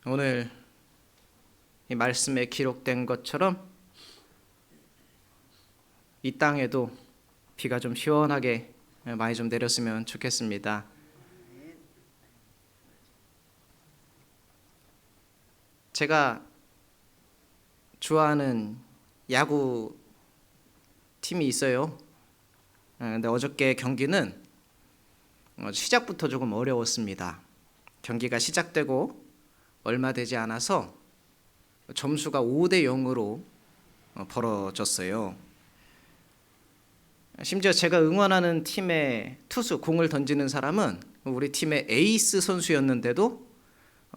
오늘 이 말씀에 기록된 것처럼 이 땅에도 비가 좀 시원하게 많이 좀 내렸으면 좋겠습니다. 제가 좋아하는 야구 팀이 있어요. 근데 어저께 경기는 시작부터 조금 어려웠습니다. 경기가 시작되고 얼마 되지 않아서 점수가 5대 0으로 벌어졌어요. 심지어 제가 응원하는 팀의 투수, 공을 던지는 사람은 우리 팀의 에이스 선수였는데도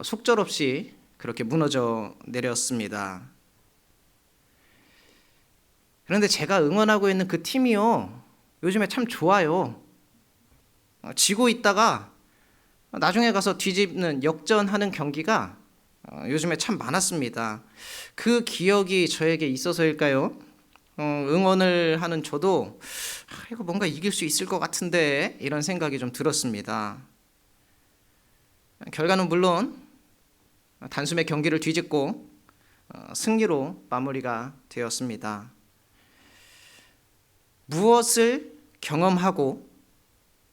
속절없이 그렇게 무너져 내렸습니다. 그런데 제가 응원하고 있는 그 팀이요, 요즘에 참 좋아요. 지고 있다가 나중에 가서 뒤집는 역전하는 경기가 요즘에 참 많았습니다. 그 기억이 저에게 있어서일까요? 응원을 하는 저도 이거 뭔가 이길 수 있을 것 같은데 이런 생각이 좀 들었습니다. 결과는 물론 단숨에 경기를 뒤집고 승리로 마무리가 되었습니다. 무엇을 경험하고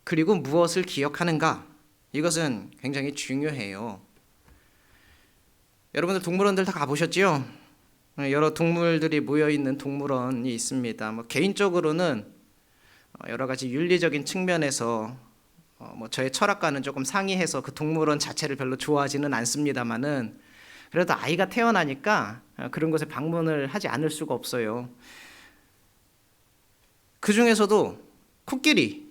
그리고 무엇을 기억하는가, 이것은 굉장히 중요해요. 여러분들 동물원들 다 가보셨죠? 여러 동물들이 모여있는 동물원이 있습니다. 개인적으로는 여러 가지 윤리적인 측면에서 저의 철학과는 조금 상이해서 그 동물원 자체를 별로 좋아하지는 않습니다만은, 그래도 아이가 태어나니까 그런 곳에 방문을 하지 않을 수가 없어요. 그 중에서도 코끼리,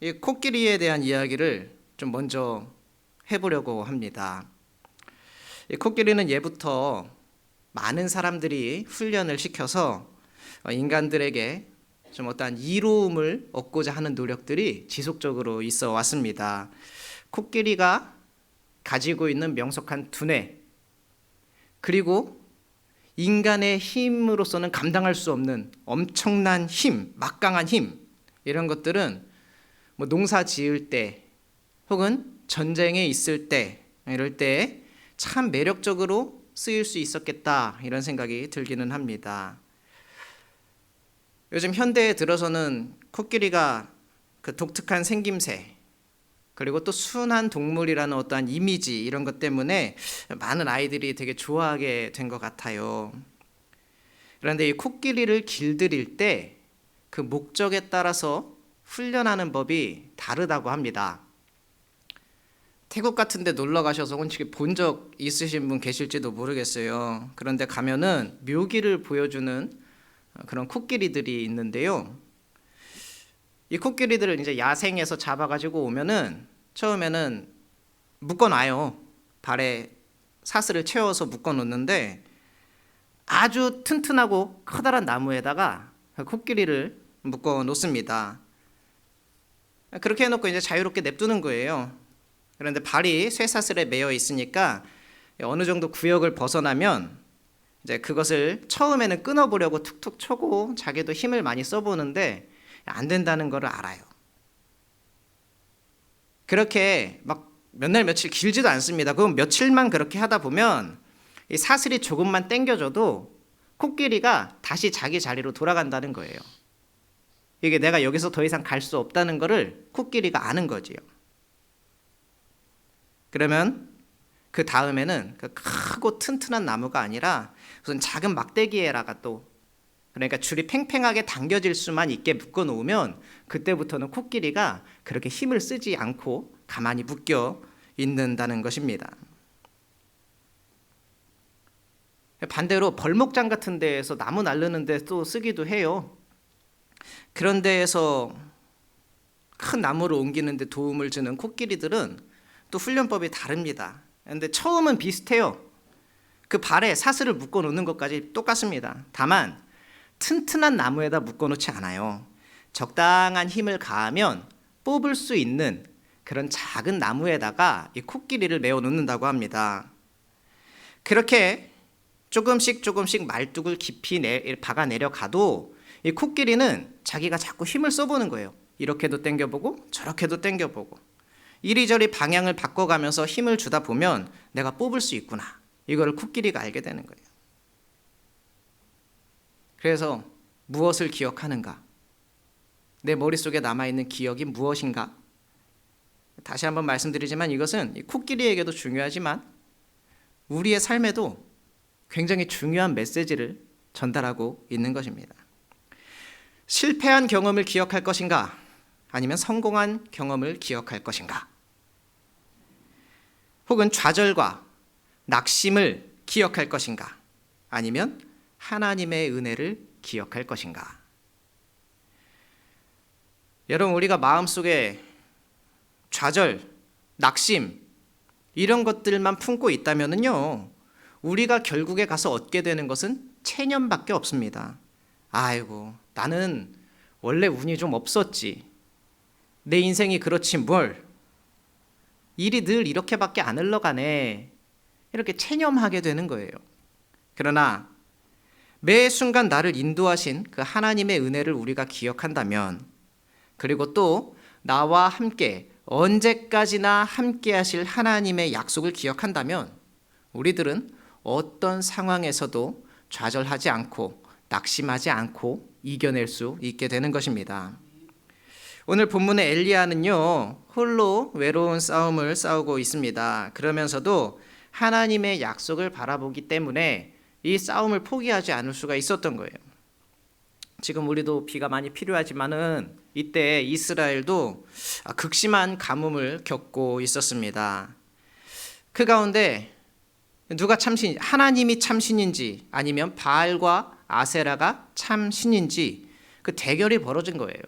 이 코끼리에 대한 이야기를 좀 먼저 해보려고 합니다. 이 코끼리는 예부터 많은 사람들이 훈련을 시켜서 인간들에게 좀 어떠한 이로움을 얻고자 하는 노력들이 지속적으로 있어 왔습니다. 코끼리가 가지고 있는 명석한 두뇌, 그리고 인간의 힘으로서는 감당할 수 없는 엄청난 힘, 막강한 힘, 이런 것들은 농사 지을 때 혹은 전쟁에 있을 때, 이럴 때 참 매력적으로 쓰일 수 있었겠다, 이런 생각이 들기는 합니다. 요즘 현대에 들어서는 코끼리가 그 독특한 생김새, 그리고 또 순한 동물이라는 어떠한 이미지, 이런 것 때문에 많은 아이들이 되게 좋아하게 된 것 같아요. 그런데 이 코끼리를 길들일 때 그 목적에 따라서 훈련하는 법이 다르다고 합니다. 태국 같은 데 놀러 가셔서 혹시 본 적 있으신 분 계실지도 모르겠어요. 그런데 가면은 묘기를 보여주는 그런 코끼리들이 있는데요. 이 코끼리들을 이제 야생에서 잡아가지고 오면은 처음에는 묶어놔요. 발에 사슬을 채워서 묶어놓는데 아주 튼튼하고 커다란 나무에다가 코끼리를 묶어놓습니다. 그렇게 해놓고 이제 자유롭게 냅두는 거예요. 그런데 발이 쇠사슬에 매여 있으니까 어느 정도 구역을 벗어나면 이제 그것을 처음에는 끊어보려고 툭툭 쳐고 자기도 힘을 많이 써보는데 안 된다는 걸 알아요. 그렇게 막 몇 날 며칠 길지도 않습니다. 그럼 며칠만 그렇게 하다 보면 이 사슬이 조금만 당겨져도 코끼리가 다시 자기 자리로 돌아간다는 거예요. 이게 내가 여기서 더 이상 갈 수 없다는 거를 코끼리가 아는 거지요. 그러면 그 다음에는 그 크고 튼튼한 나무가 아니라 무슨 작은 막대기에다가 또, 그러니까 줄이 팽팽하게 당겨질 수만 있게 묶어 놓으면 그때부터는 코끼리가 그렇게 힘을 쓰지 않고 가만히 묶여 있는다는 것입니다. 반대로 벌목장 같은 데에서 나무 나르는 데 또 쓰기도 해요. 그런 데에서 큰 나무를 옮기는 데 도움을 주는 코끼리들은 또 훈련법이 다릅니다. 그런데 처음은 비슷해요. 그 발에 사슬을 묶어 놓는 것까지 똑같습니다. 다만 튼튼한 나무에다 묶어 놓지 않아요. 적당한 힘을 가하면 뽑을 수 있는 그런 작은 나무에다가 이 코끼리를 메어 놓는다고 합니다. 그렇게 조금씩 말뚝을 깊이 박아 내려가도 이 코끼리는 자기가 자꾸 힘을 써보는 거예요. 이렇게도 당겨보고 저렇게도 당겨보고. 이리저리 방향을 바꿔가면서 힘을 주다 보면 내가 뽑을 수 있구나. 이거를 코끼리가 알게 되는 거예요. 그래서 무엇을 기억하는가? 내 머릿속에 남아있는 기억이 무엇인가? 다시 한번 말씀드리지만 이것은 코끼리에게도 중요하지만 우리의 삶에도 굉장히 중요한 메시지를 전달하고 있는 것입니다. 실패한 경험을 기억할 것인가? 아니면 성공한 경험을 기억할 것인가? 혹은 좌절과 낙심을 기억할 것인가? 아니면 하나님의 은혜를 기억할 것인가? 여러분, 우리가 마음속에 좌절, 낙심 이런 것들만 품고 있다면요, 우리가 결국에 가서 얻게 되는 것은 체념밖에 없습니다. 아이고, 나는 원래 운이 좀 없었지. 내 인생이 그렇지 뭘. 일이 늘 이렇게밖에 안 흘러가네. 이렇게 체념하게 되는 거예요. 그러나 매 순간 나를 인도하신 그 하나님의 은혜를 우리가 기억한다면, 그리고 또 나와 함께 언제까지나 함께 하실 하나님의 약속을 기억한다면 우리들은 어떤 상황에서도 좌절하지 않고 낙심하지 않고 이겨낼 수 있게 되는 것입니다. 오늘 본문의 엘리야는요, 홀로 외로운 싸움을 싸우고 있습니다. 그러면서도 하나님의 약속을 바라보기 때문에 이 싸움을 포기하지 않을 수가 있었던 거예요. 지금 우리도 비가 많이 필요하지만은 이때 이스라엘도 극심한 가뭄을 겪고 있었습니다. 그 가운데 누가 참신, 하나님이 참신인지 아니면 바알과 아세라가 참신인지 그 대결이 벌어진 거예요.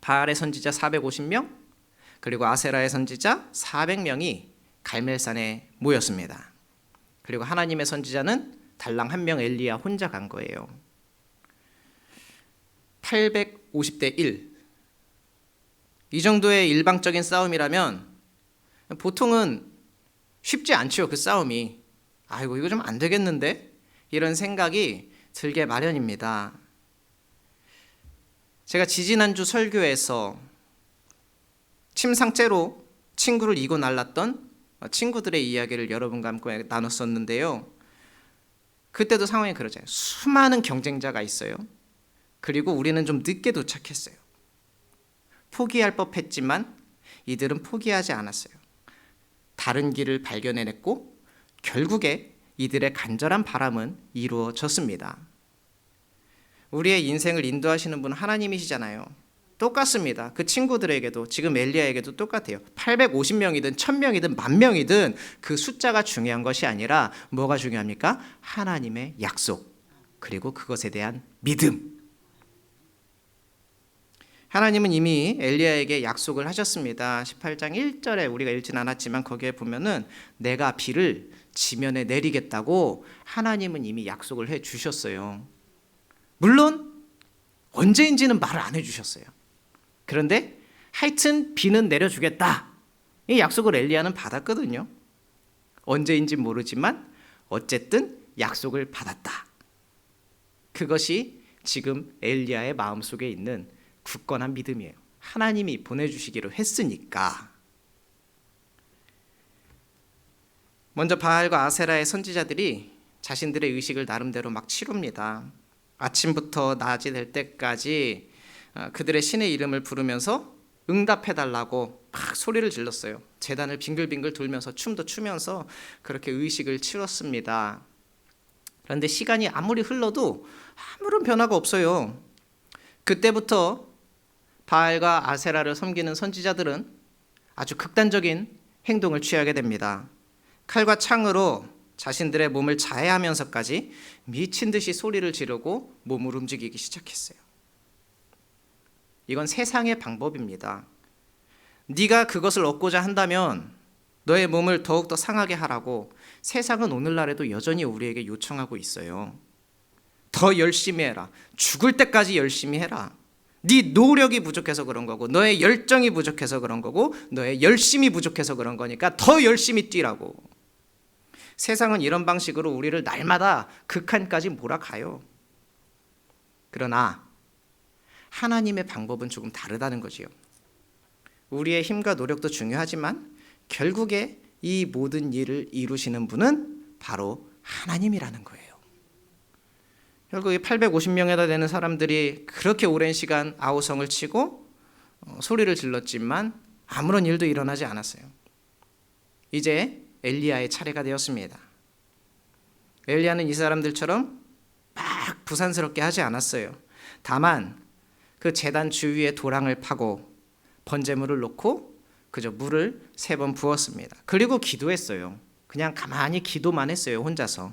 바알의 선지자 450명, 그리고 아세라의 선지자 400명이 갈멜산에 모였습니다. 그리고 하나님의 선지자는 달랑 한 명 엘리야 혼자 간 거예요. 850대 1. 이 정도의 일방적인 싸움이라면 보통은 쉽지 않죠, 그 싸움이. 아이고, 이거 좀 안 되겠는데? 이런 생각이 들게 마련입니다. 제가 지지난주 설교에서 침상째로 친구를 이고 날랐던 친구들의 이야기를 여러분과 함께 나눴었는데요. 그때도 상황이 그러잖아요. 수많은 경쟁자가 있어요. 그리고 우리는 좀 늦게 도착했어요. 포기할 법했지만 이들은 포기하지 않았어요. 다른 길을 발견해냈고 결국에 이들의 간절한 바람은 이루어졌습니다. 우리의 인생을 인도하시는 분은 하나님이시잖아요. 똑같습니다. 그 친구들에게도 지금 엘리야에게도 똑같아요. 850명이든 1000명이든 10,000명이든 그 숫자가 중요한 것이 아니라 뭐가 중요합니까? 하나님의 약속, 그리고 그것에 대한 믿음. 하나님은 이미 엘리야에게 약속을 하셨습니다. 18장 1절에 우리가 읽진 않았지만 거기에 보면은 내가 비를 지면에 내리겠다고 하나님은 이미 약속을 해 주셨어요. 물론 언제인지는 말을 안 해주셨어요. 그런데 하여튼 비는 내려주겠다, 이 약속을 엘리야는 받았거든요. 언제인지 모르지만 어쨌든 약속을 받았다. 그것이 지금 엘리야의 마음속에 있는 굳건한 믿음이에요. 하나님이 보내주시기로 했으니까. 먼저 바알과 아세라의 선지자들이 자신들의 의식을 나름대로 막 치룹니다. 아침부터 낮이 될 때까지 그들의 신의 이름을 부르면서 응답해달라고 막 소리를 질렀어요. 제단을 빙글빙글 돌면서 춤도 추면서 그렇게 의식을 치렀습니다. 그런데 시간이 아무리 흘러도 아무런 변화가 없어요. 그때부터 바알과 아세라를 섬기는 선지자들은 아주 극단적인 행동을 취하게 됩니다. 칼과 창으로 자신들의 몸을 자해하면서까지 미친 듯이 소리를 지르고 몸을 움직이기 시작했어요. 이건 세상의 방법입니다. 네가 그것을 얻고자 한다면 너의 몸을 더욱더 상하게 하라고 세상은 오늘날에도 여전히 우리에게 요청하고 있어요. 더 열심히 해라. 죽을 때까지 열심히 해라. 네 노력이 부족해서 그런 거고, 너의 열정이 부족해서 그런 거고, 너의 열심이 부족해서 그런 거니까 더 열심히 뛰라고. 세상은 이런 방식으로 우리를 날마다 극한까지 몰아가요. 그러나 하나님의 방법은 조금 다르다는 거지요. 우리의 힘과 노력도 중요하지만 결국에 이 모든 일을 이루시는 분은 바로 하나님이라는 거예요. 결국 이 850명에다 되는 사람들이 그렇게 오랜 시간 아우성을 치고 소리를 질렀지만 아무런 일도 일어나지 않았어요. 이제 엘리야의 차례가 되었습니다. 엘리야는 이 사람들처럼 막 부산스럽게 하지 않았어요. 다만 그 제단 주위에 도랑을 파고 번제물을 놓고 그저 물을 3번 부었습니다. 그리고 기도했어요. 그냥 가만히 기도만 했어요. 혼자서.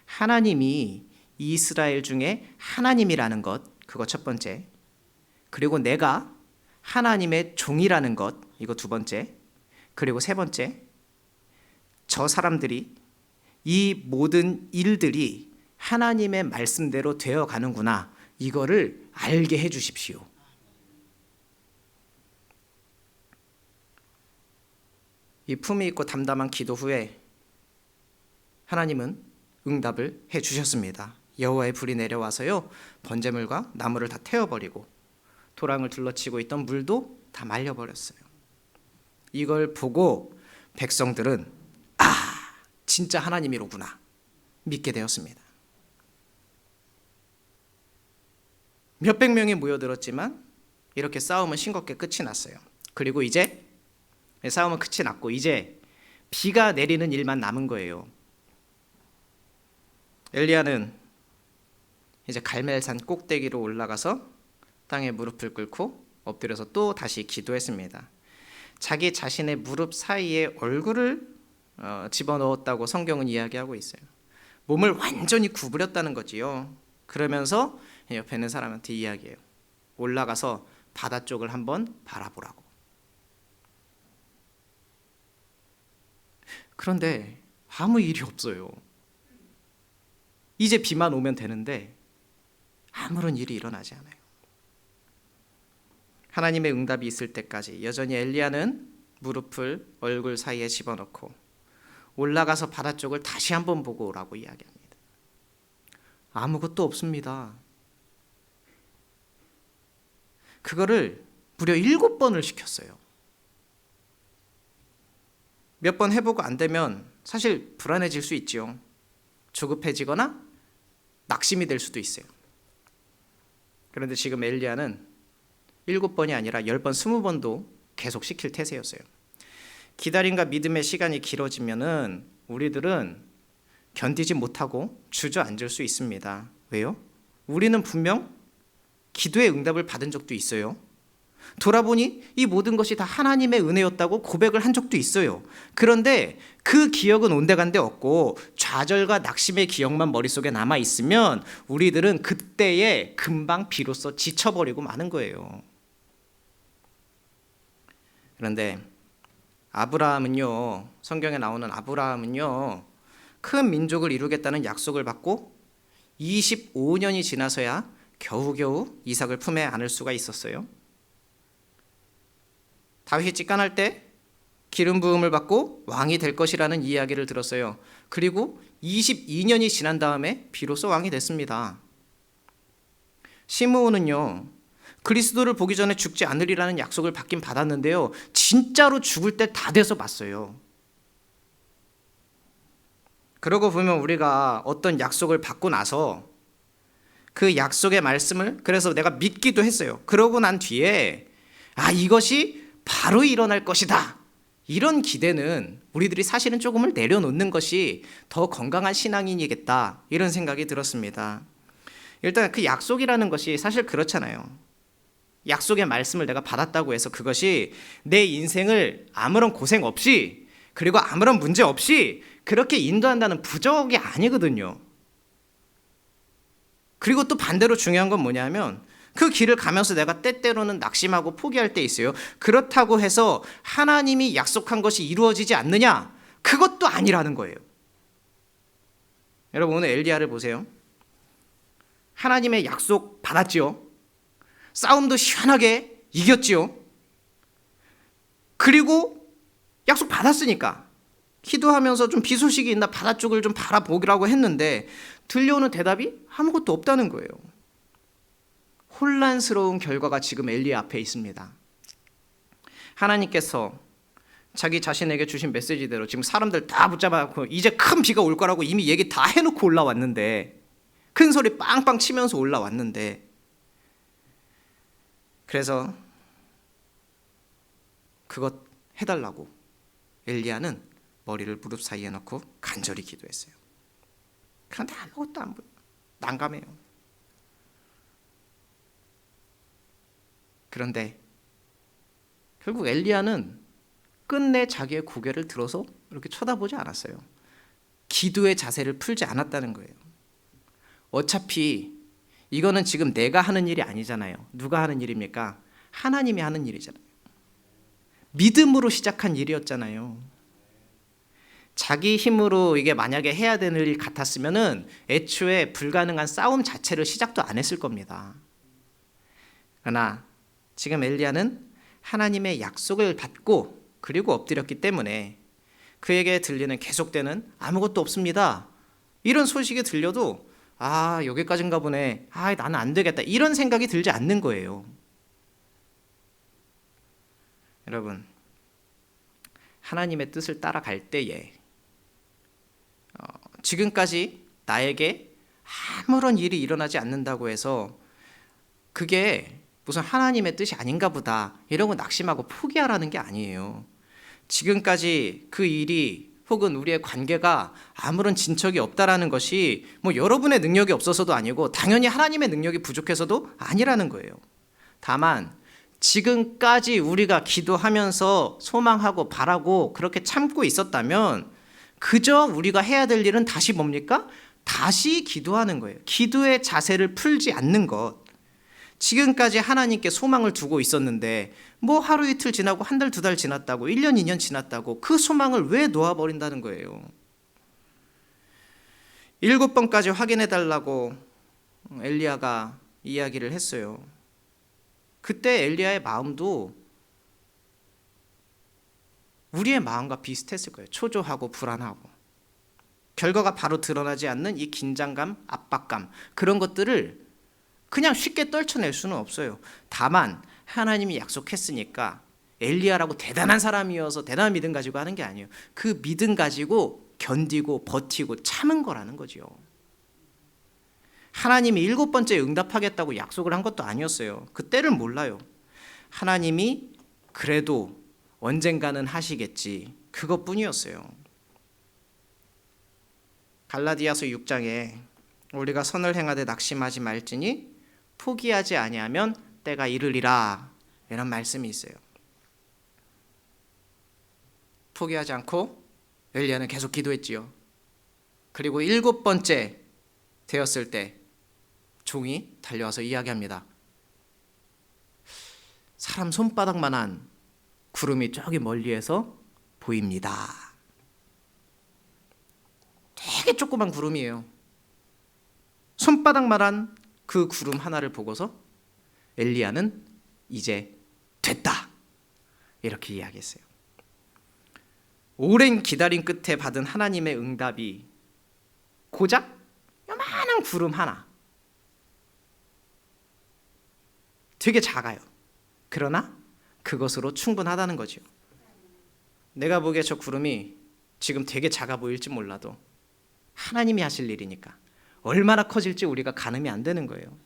하나님이 이스라엘 중에 하나님이라는 것, 그거 첫 번째. 그리고 내가 하나님의 종이라는 것, 이거 두 번째. 그리고 세 번째, 저 사람들이 이 모든 일들이 하나님의 말씀대로 되어가는구나, 이거를 알게 해 주십시오. 이 품위 있고 담담한 기도 후에 하나님은 응답을 해 주셨습니다. 여호와의 불이 내려와서요, 번제물과 나무를 다 태워버리고 도랑을 둘러치고 있던 물도 다 말려버렸어요. 이걸 보고 백성들은 진짜 하나님이로구나 믿게 되었습니다. 몇백 명이 모여들었지만 이렇게 싸움은 싱겁게 끝이 났어요. 그리고 이제 싸움은 끝이 났고 이제 비가 내리는 일만 남은 거예요. 엘리야는 이제 갈멜산 꼭대기로 올라가서 땅에 무릎을 꿇고 엎드려서 또 다시 기도했습니다. 자기 자신의 무릎 사이에 얼굴을 집어넣었다고 성경은 이야기하고 있어요. 몸을 완전히 구부렸다는 거지요. 그러면서 옆에 있는 사람한테 이야기해요. 올라가서 바다 쪽을 한번 바라보라고. 그런데 아무 일이 없어요. 이제 비만 오면 되는데 아무런 일이 일어나지 않아요. 하나님의 응답이 있을 때까지 여전히 엘리야는 무릎을 얼굴 사이에 집어넣고 올라가서 바다 쪽을 다시 한번 보고 오라고 이야기합니다. 아무것도 없습니다. 그거를 무려 7번을 시켰어요. 몇 번 해보고 안 되면 사실 불안해질 수 있죠. 조급해지거나 낙심이 될 수도 있어요. 그런데 지금 엘리야는 7번이 아니라 10번, 20번도 계속 시킬 태세였어요. 기다림과 믿음의 시간이 길어지면은 우리들은 견디지 못하고 주저앉을 수 있습니다. 왜요? 우리는 분명 기도의 응답을 받은 적도 있어요. 돌아보니 이 모든 것이 다 하나님의 은혜였다고 고백을 한 적도 있어요. 그런데 그 기억은 온데간데 없고 좌절과 낙심의 기억만 머릿속에 남아있으면 우리들은 그때에 금방 비로소 지쳐버리고 마는 거예요. 그런데 아브라함은요, 성경에 나오는 아브라함은요, 큰 민족을 이루겠다는 약속을 받고 25년이 지나서야 겨우겨우 이삭을 품에 안을 수가 있었어요. 다윗이 찌깐할 때 기름 부음을 받고 왕이 될 것이라는 이야기를 들었어요. 그리고 22년이 지난 다음에 비로소 왕이 됐습니다. 시므온은요, 그리스도를 보기 전에 죽지 않으리라는 약속을 받긴 받았는데요, 진짜로 죽을 때 다 돼서 봤어요. 그러고 보면 우리가 어떤 약속을 받고 나서 그 약속의 말씀을 그래서 내가 믿기도 했어요. 그러고 난 뒤에 이것이 바로 일어날 것이다, 이런 기대는 우리들이 사실은 조금을 내려놓는 것이 더 건강한 신앙인이겠다, 이런 생각이 들었습니다. 일단 그 약속이라는 것이 사실 그렇잖아요. 약속의 말씀을 내가 받았다고 해서 그것이 내 인생을 아무런 고생 없이 그리고 아무런 문제 없이 그렇게 인도한다는 부적이 아니거든요. 그리고 또 반대로 중요한 건 뭐냐면 그 길을 가면서 내가 때때로는 낙심하고 포기할 때 있어요. 그렇다고 해서 하나님이 약속한 것이 이루어지지 않느냐? 그것도 아니라는 거예요. 여러분, 오늘 엘리야를 보세요. 하나님의 약속 받았지요. 싸움도 시원하게 이겼지요. 그리고 약속 받았으니까 기도하면서 좀 비 소식이 있나 바다 쪽을 좀 바라보기라고 했는데 들려오는 대답이 아무것도 없다는 거예요. 혼란스러운 결과가 지금 엘리야 앞에 있습니다. 하나님께서 자기 자신에게 주신 메시지대로 지금 사람들 다 붙잡아놓고 이제 큰 비가 올 거라고 이미 얘기 다 해놓고 올라왔는데, 큰 소리 빵빵 치면서 올라왔는데, 그래서 그것 해달라고 엘리야는 머리를 무릎 사이에 넣고 간절히 기도했어요. 그런데 아무것도 안 보여요. 난감해요. 그런데 결국 엘리야는 끝내 자기의 고개를 들어서 이렇게 쳐다보지 않았어요. 기도의 자세를 풀지 않았다는 거예요. 어차피 이거는 지금 내가 하는 일이 아니잖아요. 누가 하는 일입니까? 하나님이 하는 일이잖아요. 믿음으로 시작한 일이었잖아요. 자기 힘으로 이게 만약에 해야 되는 일 같았으면은 애초에 불가능한 싸움 자체를 시작도 안 했을 겁니다. 그러나 지금 엘리야는 하나님의 약속을 받고 그리고 엎드렸기 때문에 그에게 들리는 계속되는 아무것도 없습니다, 이런 소식이 들려도 여기까지인가 보네, 나는 안 되겠다, 이런 생각이 들지 않는 거예요. 여러분, 하나님의 뜻을 따라갈 때에 지금까지 나에게 아무런 일이 일어나지 않는다고 해서 그게 무슨 하나님의 뜻이 아닌가 보다 이러고 낙심하고 포기하라는 게 아니에요. 지금까지 그 일이 혹은 우리의 관계가 아무런 진척이 없다라는 것이 여러분의 능력이 없어서도 아니고 당연히 하나님의 능력이 부족해서도 아니라는 거예요. 다만 지금까지 우리가 기도하면서 소망하고 바라고 그렇게 참고 있었다면 그저 우리가 해야 될 일은 다시 뭡니까? 다시 기도하는 거예요. 기도의 자세를 풀지 않는 것. 지금까지 하나님께 소망을 두고 있었는데 하루 이틀 지나고 한 달, 두 달 지났다고 1년, 2년 지났다고 그 소망을 왜 놓아버린다는 거예요. 7번까지 확인해달라고 엘리야가 이야기를 했어요. 그때 엘리야의 마음도 우리의 마음과 비슷했을 거예요. 초조하고 불안하고 결과가 바로 드러나지 않는 이 긴장감, 압박감, 그런 것들을 그냥 쉽게 떨쳐낼 수는 없어요. 다만 하나님이 약속했으니까 엘리야라고 대단한 사람이어서 대단한 믿음 가지고 하는 게 아니에요. 그 믿음 가지고 견디고 버티고 참은 거라는 거죠. 하나님이 7번째 응답하겠다고 약속을 한 것도 아니었어요. 그때를 몰라요. 하나님이 그래도 언젠가는 하시겠지, 그것뿐이었어요. 갈라디아서 6장에 우리가 선을 행하되 낙심하지 말지니 포기하지 아니하면 때가 이르리라, 이런 말씀이 있어요. 포기하지 않고 엘리야는 계속 기도했지요. 그리고 7번째 되었을 때 종이 달려와서 이야기합니다. 사람 손바닥만한 구름이 저기 멀리에서 보입니다. 되게 조그만 구름이에요. 손바닥만한 그 구름 하나를 보고서 엘리야는 이제 됐다, 이렇게 이야기했어요. 오랜 기다림 끝에 받은 하나님의 응답이 고작 요만한 구름 하나, 되게 작아요. 그러나 그것으로 충분하다는 거죠. 내가 보기에 저 구름이 지금 되게 작아 보일지 몰라도 하나님이 하실 일이니까 얼마나 커질지 우리가 가늠이 안 되는 거예요.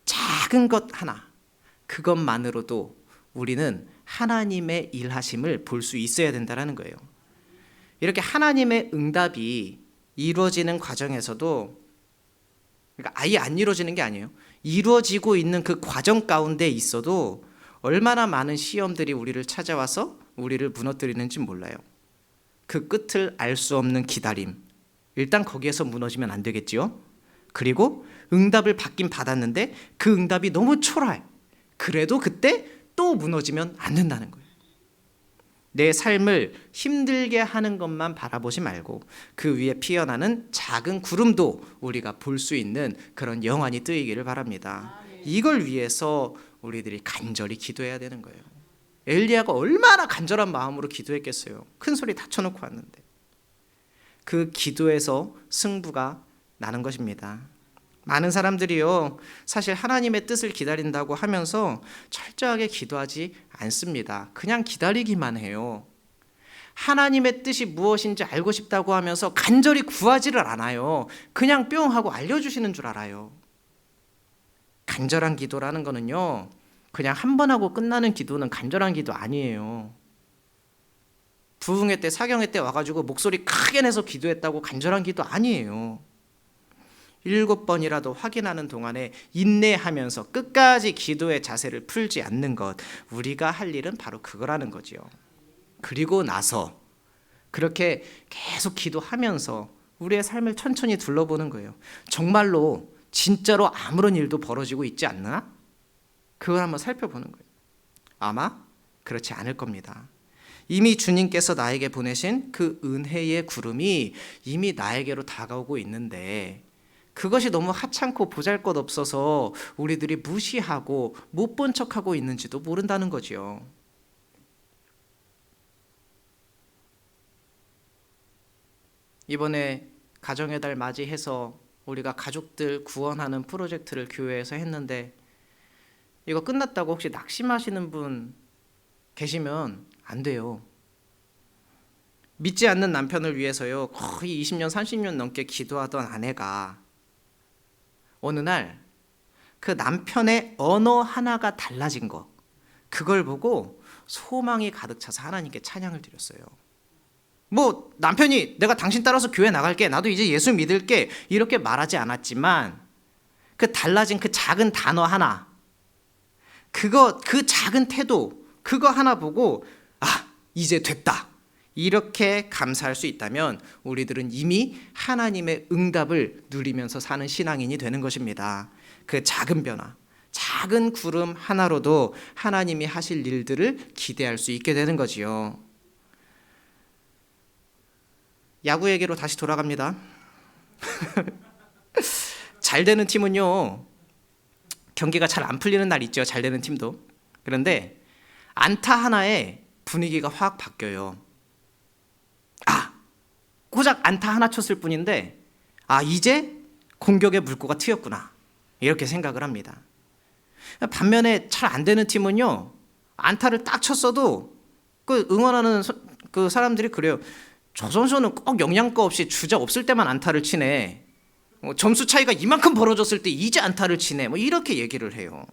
작은 것 하나, 그것만으로도 우리는 하나님의 일하심을 볼 수 있어야 된다는 거예요. 이렇게 하나님의 응답이 이루어지는 과정에서도, 그러니까 아예 안 이루어지는 게 아니에요. 이루어지고 있는 그 과정 가운데 있어도 얼마나 많은 시험들이 우리를 찾아와서 우리를 무너뜨리는지 몰라요. 그 끝을 알 수 없는 기다림, 일단 거기에서 무너지면 안 되겠지요. 그리고 응답을 받긴 받았는데 그 응답이 너무 초라해. 그래도 그때 또 무너지면 안 된다는 거예요. 내 삶을 힘들게 하는 것만 바라보지 말고 그 위에 피어나는 작은 구름도 우리가 볼 수 있는 그런 영안이 뜨이기를 바랍니다. 이걸 위해서 우리들이 간절히 기도해야 되는 거예요. 엘리야가 얼마나 간절한 마음으로 기도했겠어요. 큰 소리 다 쳐놓고 왔는데. 그 기도에서 승부가 나는 것입니다. 많은 사람들이요, 사실 하나님의 뜻을 기다린다고 하면서 철저하게 기도하지 않습니다. 그냥 기다리기만 해요. 하나님의 뜻이 무엇인지 알고 싶다고 하면서 간절히 구하지를 않아요. 그냥 뿅 하고 알려주시는 줄 알아요. 간절한 기도라는 거는요, 그냥 한 번 하고 끝나는 기도는 간절한 기도 아니에요. 부흥회 때, 사경회 때 와가지고 목소리 크게 내서 기도했다고 간절한 기도 아니에요. 7번이라도 확인하는 동안에 인내하면서 끝까지 기도의 자세를 풀지 않는 것, 우리가 할 일은 바로 그거라는 거지요. 그리고 나서 그렇게 계속 기도하면서 우리의 삶을 천천히 둘러보는 거예요. 정말로 진짜로 아무런 일도 벌어지고 있지 않나? 그걸 한번 살펴보는 거예요. 아마 그렇지 않을 겁니다. 이미 주님께서 나에게 보내신 그 은혜의 구름이 이미 나에게로 다가오고 있는데, 그것이 너무 하찮고 보잘것없어서 우리들이 무시하고 못 본 척하고 있는지도 모른다는 거지요. 이번에 가정의 달 맞이해서 우리가 가족들 구원하는 프로젝트를 교회에서 했는데, 이거 끝났다고 혹시 낙심하시는 분 계시면 안 돼요. 믿지 않는 남편을 위해서요, 거의 20년 30년 넘게 기도하던 아내가 어느 날 그 남편의 언어 하나가 달라진 거, 그걸 보고 소망이 가득 차서 하나님께 찬양을 드렸어요. 뭐 남편이 내가 당신 따라서 교회 나갈게, 나도 이제 예수 믿을게, 이렇게 말하지 않았지만 그 달라진 그 작은 단어 하나, 그 작은 태도, 그거 하나 보고 이제 됐다, 이렇게 감사할 수 있다면 우리들은 이미 하나님의 응답을 누리면서 사는 신앙인이 되는 것입니다. 그 작은 변화, 작은 구름 하나로도 하나님이 하실 일들을 기대할 수 있게 되는 거지요. 야구 얘기로 다시 돌아갑니다. 잘 되는 팀은요, 경기가 잘 안 풀리는 날 있죠. 잘 되는 팀도. 그런데 안타 하나에 분위기가 확 바뀌어요. 고작 안타 하나 쳤을 뿐인데 이제 공격의 물꼬가 트였구나, 이렇게 생각을 합니다. 반면에 잘 안 되는 팀은요, 안타를 딱 쳤어도 그 응원하는 그 사람들이 그래요. 저 선수는 꼭 영양가 없이 주자 없을 때만 안타를 치네, 점수 차이가 이만큼 벌어졌을 때 이제 안타를 치네, 뭐 이렇게 얘기를 해요.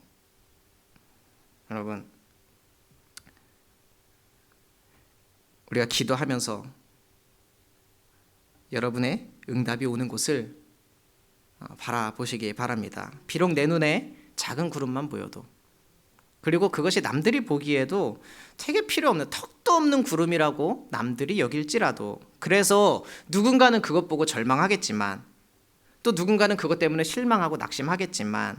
여러분, 우리가 기도하면서 여러분의 응답이 오는 곳을 바라보시기 바랍니다. 비록 내 눈에 작은 구름만 보여도, 그리고 그것이 남들이 보기에도 되게 필요 없는, 턱도 없는 구름이라고 남들이 여길지라도, 그래서 누군가는 그것 보고 절망하겠지만 또 누군가는 그것 때문에 실망하고 낙심하겠지만,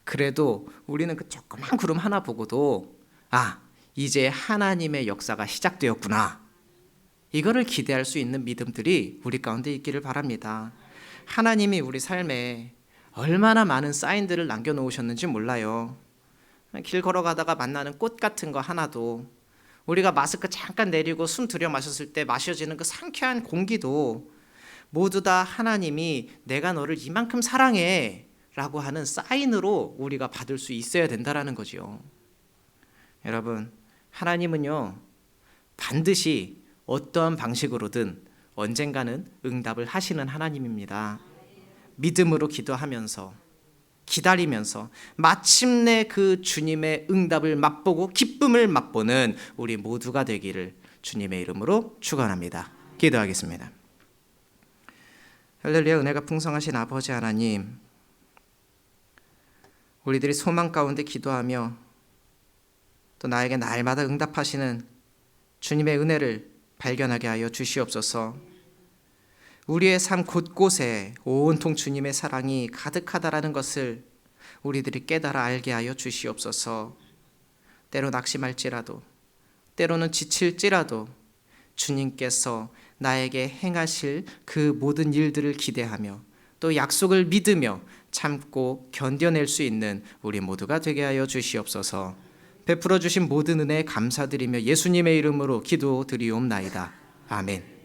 그래도 우리는 그 조그만 구름 하나 보고도 이제 하나님의 역사가 시작되었구나, 이거를 기대할 수 있는 믿음들이 우리 가운데 있기를 바랍니다. 하나님이 우리 삶에 얼마나 많은 사인들을 남겨놓으셨는지 몰라요. 길 걸어가다가 만나는 꽃 같은 거 하나도, 우리가 마스크 잠깐 내리고 숨 들여 마셨을 때 마셔지는 그 상쾌한 공기도 모두 다 하나님이 내가 너를 이만큼 사랑해 라고 하는 사인으로 우리가 받을 수 있어야 된다는 거지요. 여러분, 하나님은요, 반드시 어떠한 방식으로든 언젠가는 응답을 하시는 하나님입니다. 믿음으로 기도하면서, 기다리면서 마침내 그 주님의 응답을 맛보고 기쁨을 맛보는 우리 모두가 되기를 주님의 이름으로 축원합니다. 기도하겠습니다. 할렐루야. 은혜가 풍성하신 아버지 하나님, 우리들이 소망 가운데 기도하며 또 나에게 날마다 응답하시는 주님의 은혜를 발견하게 하여 주시옵소서. 우리의 삶 곳곳에 온통 주님의 사랑이 가득하다라는 것을 우리들이 깨달아 알게 하여 주시옵소서. 때로 낙심할지라도, 때로는 지칠지라도 주님께서 나에게 행하실 그 모든 일들을 기대하며 또 약속을 믿으며 참고 견뎌낼 수 있는 우리 모두가 되게 하여 주시옵소서. 베풀어 주신 모든 은혜에 감사드리며 예수님의 이름으로 기도드리옵나이다. 아멘.